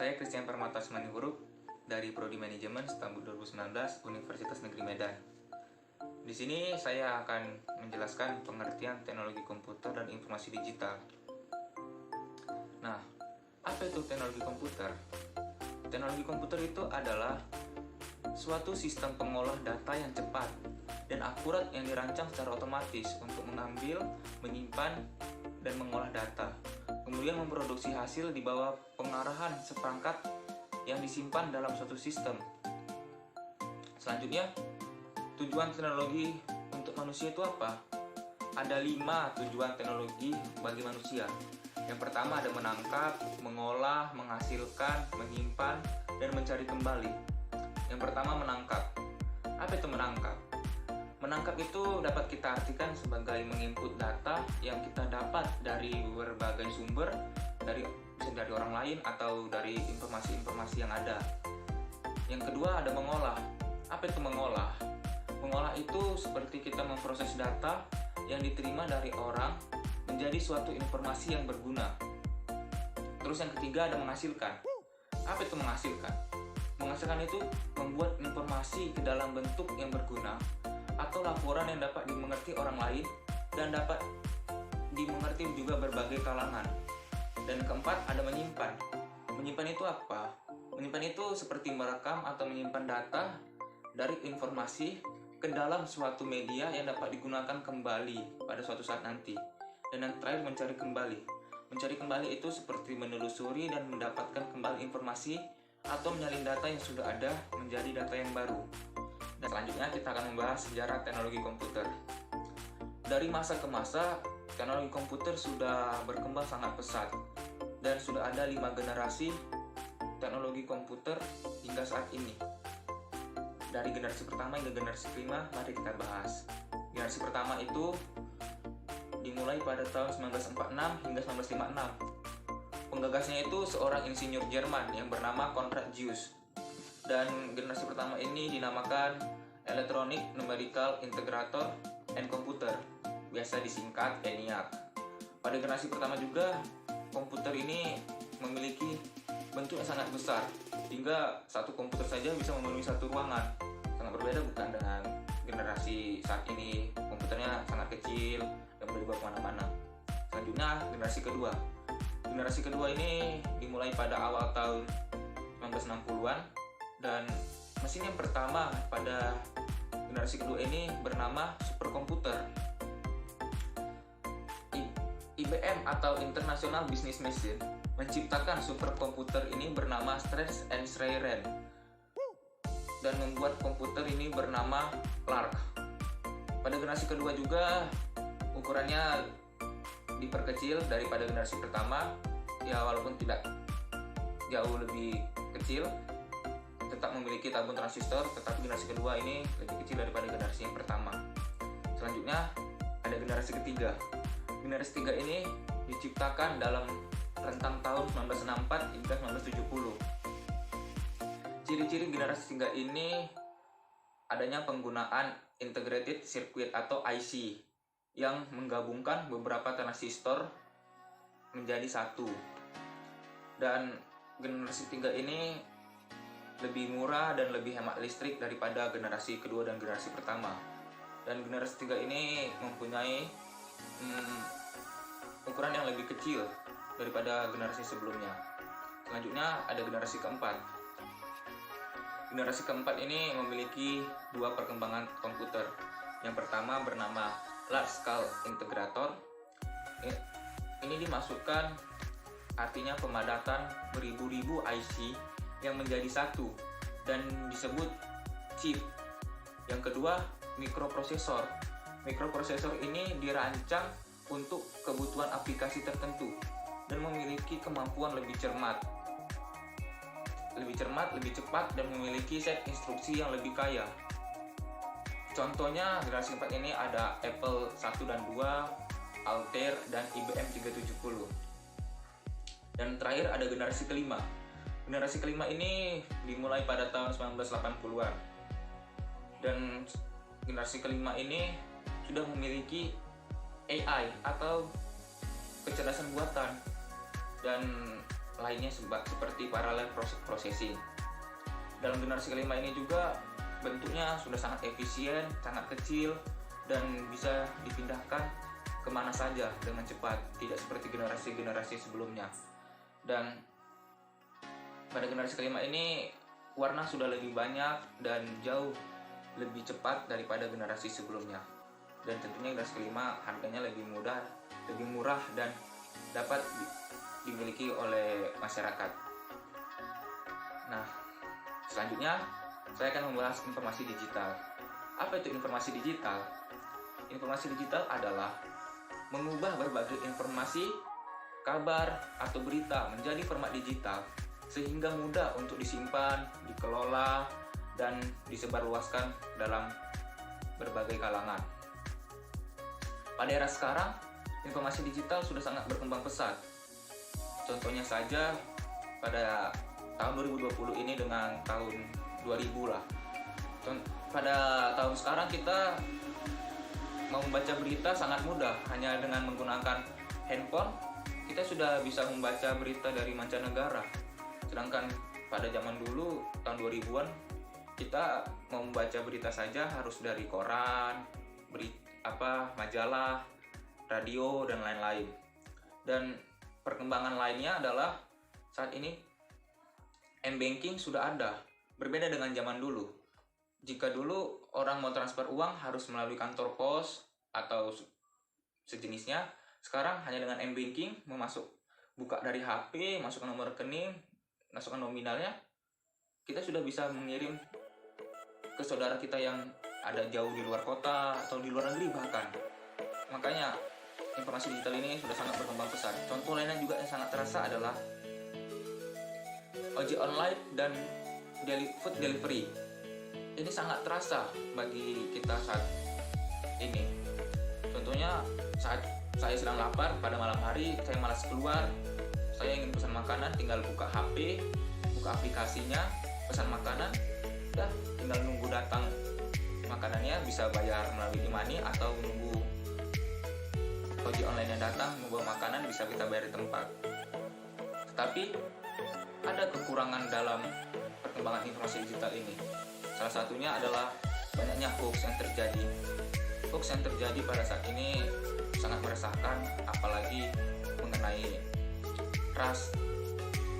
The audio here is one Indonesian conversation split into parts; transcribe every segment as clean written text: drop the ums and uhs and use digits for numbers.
Saya Christian Permata Semanihurup dari Prodi Manajemen tahun 2019 Universitas Negeri Medan. Di sini saya akan menjelaskan pengertian teknologi komputer dan informasi digital. Nah, apa itu teknologi komputer? Teknologi komputer itu adalah suatu sistem pengolah data yang cepat dan akurat yang dirancang secara otomatis untuk mengambil, menyimpan, dan mengolah data, kemudian memproduksi hasil di bawah pengarahan seperangkat yang disimpan dalam suatu sistem. Selanjutnya, tujuan teknologi untuk manusia itu apa? Ada 5 tujuan teknologi bagi manusia. Yang pertama ada menangkap, mengolah, menghasilkan, menyimpan, dan mencari kembali. Yang pertama menangkap. Apa itu menangkap? Menangkap itu dapat kita artikan sebagai menginput data yang kita dapat dari berbagai sumber, bisa dari orang lain atau dari informasi-informasi yang ada. Yang kedua ada mengolah. Apa itu mengolah? Mengolah itu seperti kita memproses data yang diterima dari orang menjadi suatu informasi yang berguna. Terus yang ketiga ada menghasilkan. Apa itu menghasilkan? Menghasilkan itu membuat informasi ke dalam bentuk yang berguna atau laporan yang dapat dimengerti orang lain dan dapat dimengerti juga berbagai kalangan. Dan keempat ada menyimpan. Menyimpan itu apa? Menyimpan itu seperti merekam atau menyimpan data dari informasi ke dalam suatu media yang dapat digunakan kembali pada suatu saat nanti. Dan yang terakhir mencari kembali. Mencari kembali itu seperti menelusuri dan mendapatkan kembali informasi atau menyalin data yang sudah ada menjadi data yang baru. Dan selanjutnya kita akan membahas sejarah teknologi komputer. Dari masa ke masa, teknologi komputer sudah berkembang sangat pesat dan sudah ada 5 generasi teknologi komputer hingga saat ini. Dari generasi pertama hingga generasi kelima, mari kita bahas. Generasi pertama itu dimulai pada tahun 1946 hingga 1956. Penggagasnya itu seorang insinyur Jerman yang bernama Konrad Zuse. Dan generasi pertama ini dinamakan Electronic Numerical Integrator and Computer, biasa disingkat ENIAC. Pada generasi pertama juga, komputer ini memiliki bentuk yang sangat besar, hingga satu komputer saja bisa memenuhi satu ruangan. Sangat berbeda bukan dengan generasi saat ini, komputernya sangat kecil dan boleh dibawa kemana-mana. Selanjutnya, generasi kedua. Generasi kedua ini dimulai pada awal tahun 1960-an dan mesin yang pertama pada generasi kedua ini bernama superkomputer. IBM atau International Business Machine menciptakan superkomputer ini bernama Stretch and Schreier dan membuat komputer ini bernama Clark. Pada generasi kedua juga ukurannya diperkecil daripada generasi pertama, ya walaupun tidak jauh lebih kecil, tetap memiliki tabung transistor, tetapi generasi kedua ini lebih kecil daripada generasi yang pertama. Selanjutnya ada generasi ketiga. Generasi ketiga ini diciptakan dalam rentang tahun 1964 hingga 1970. Ciri-ciri generasi ketiga ini adanya penggunaan integrated circuit atau IC yang menggabungkan beberapa transistor menjadi satu. Dan generasi ketiga ini lebih murah dan lebih hemat listrik daripada generasi kedua dan generasi pertama. Dan generasi ketiga ini mempunyai ukuran yang lebih kecil daripada generasi sebelumnya. Selanjutnya ada generasi keempat. Generasi keempat ini memiliki 2 perkembangan komputer. Yang pertama bernama Large Scale Integrator. Ini dimasukkan artinya pemadatan beribu-ribu IC yang menjadi satu dan disebut chip. Yang kedua, mikroprosesor. Mikroprosesor ini dirancang untuk kebutuhan aplikasi tertentu dan memiliki kemampuan lebih cermat, lebih cepat dan memiliki set instruksi yang lebih kaya. Contohnya generasi 4 ini ada Apple 1 dan 2, Altair dan IBM 370. Dan terakhir ada generasi kelima. Generasi kelima ini dimulai pada tahun 1980-an. Dan generasi kelima ini sudah memiliki AI atau kecerdasan buatan. Dan lainnya seperti parallel processing. Dalam generasi kelima ini juga bentuknya sudah sangat efisien, sangat kecil, dan bisa dipindahkan kemana saja dengan cepat, tidak seperti generasi-generasi sebelumnya. Dan pada generasi kelima ini warna sudah lebih banyak dan jauh lebih cepat daripada generasi sebelumnya. Dan tentunya generasi kelima harganya lebih murah dan dapat dimiliki oleh masyarakat. Nah, selanjutnya saya akan membahas informasi digital. Apa itu informasi digital? Informasi digital adalah mengubah berbagai informasi, kabar, atau berita menjadi format digital sehingga mudah untuk disimpan, dikelola, dan disebarluaskan dalam berbagai kalangan. Pada era sekarang, informasi digital sudah sangat berkembang pesat. Contohnya saja pada tahun 2020 ini dengan tahun 2000 lah. Pada tahun sekarang kita mau membaca berita sangat mudah, hanya dengan menggunakan handphone kita sudah bisa membaca berita dari mancanegara. Sedangkan pada zaman dulu tahun 2000-an kita mau membaca berita saja harus dari koran, majalah, radio, dan lain-lain. Dan perkembangan lainnya adalah saat ini m-banking sudah ada, berbeda dengan zaman dulu. Jika dulu orang mau transfer uang harus melalui kantor pos atau sejenisnya, sekarang hanya dengan m-banking, buka dari HP, masukkan nomor rekening, masukkan nominalnya, kita sudah bisa mengirim ke saudara kita yang ada jauh di luar kota atau di luar negeri bahkan. Makanya informasi digital ini sudah sangat berkembang pesat. Contoh lainnya juga yang sangat terasa adalah ojek online dan food delivery. Ini sangat terasa bagi kita saat ini. Contohnya saat saya sedang lapar pada malam hari, saya malas keluar, saya ingin pesan makanan, tinggal buka HP, buka aplikasinya, pesan makanan, dah tinggal nunggu datang makanannya, bisa bayar melalui e-money atau nunggu ojek online yang datang membawa makanan, bisa kita bayar di tempat. Tetapi ada kekurangan dalam perkembangan informasi digital ini. Salah satunya adalah banyaknya hoax yang terjadi. Hoax yang terjadi pada saat ini sangat meresahkan, apalagi mengenai ras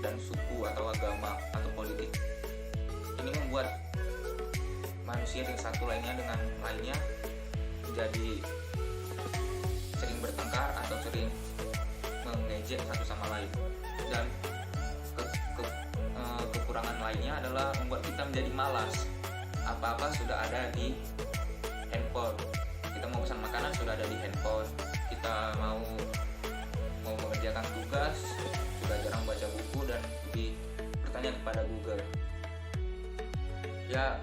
dan suku atau agama atau politik. Ini membuat manusia yang satu lainnya dengan lainnya menjadi sering bertengkar atau sering mengejek satu sama lain. Dan kekurangan lainnya adalah membuat kita menjadi malas. Apa-apa sudah ada di handphone. Kita mau pesan makanan sudah ada di handphone. Kita mau mengerjakan tugas sudah jarang baca buku dan lebih bertanya kepada Google. Ya,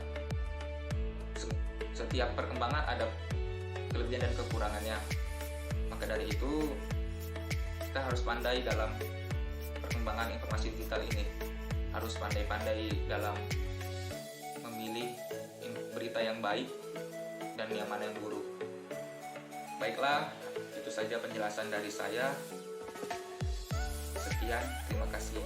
setiap perkembangan ada kelebihan dan kekurangannya. Maka dari itu kita harus pandai dalam perkembangan informasi digital ini. Harus pandai-pandai dalam memilih berita yang baik dan yang mana yang buruk. Baiklah, itu saja penjelasan dari saya. Sekian, terima kasih.